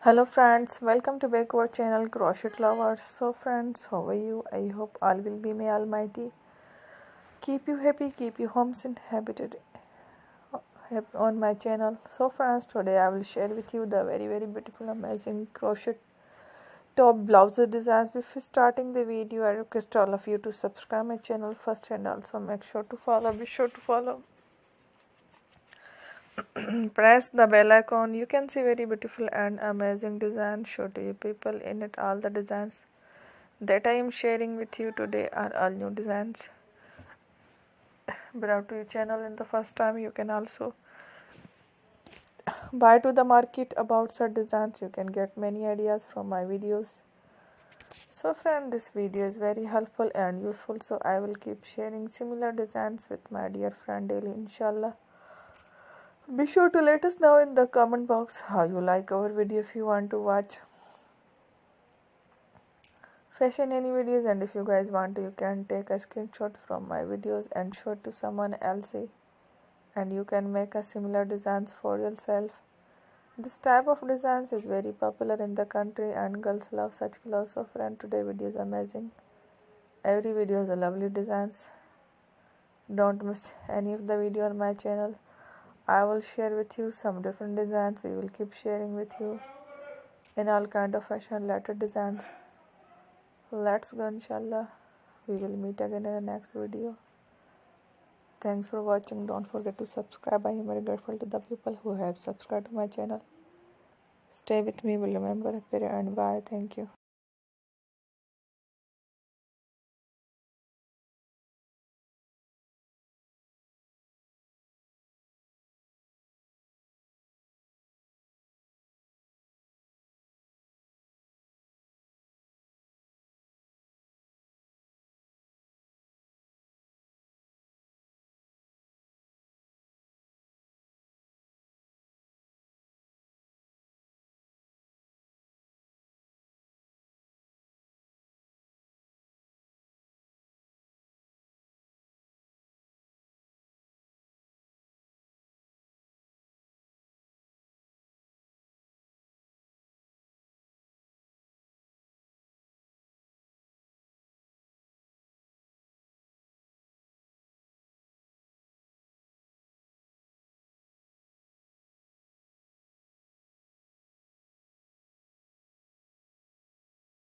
Hello friends, welcome to back our channel Crochet Lovers. So friends, how are you? I hope all will be may almighty keep you happy, keep you homes inhabited on my channel. So friends, today I will share with you the very beautiful amazing crochet top blouses designs. Before starting the video, I request all of you to subscribe my channel first and also be sure to follow press the bell icon. You can see very beautiful and amazing design show to you people in it. All the designs that I am sharing with you today are all new designs brought to your channel in the first time. You can also buy to the market about such designs. You can get many ideas from my videos. So friend, this video is very helpful and useful, so I will keep sharing similar designs with my dear friend daily, inshallah. Be sure to let us know in the comment box how you like our video. If you want to watch fashion any videos, and if you guys want to, you can take a screenshot from my videos and show it to someone else, and you can make a similar designs for yourself. This type of designs is very popular in the country and girls love such clothes. So friend, today video is amazing. Every video is a lovely designs. Don't miss any of the video on my channel. I will share with you some different designs. We will keep sharing with you in all kind of fashion related designs. Let's go, inshallah. We will meet again in the next video. Thanks for watching. Don't forget to subscribe. I am very grateful to the people who have subscribed to my channel. Stay with me. Will remember, and bye. Thank you.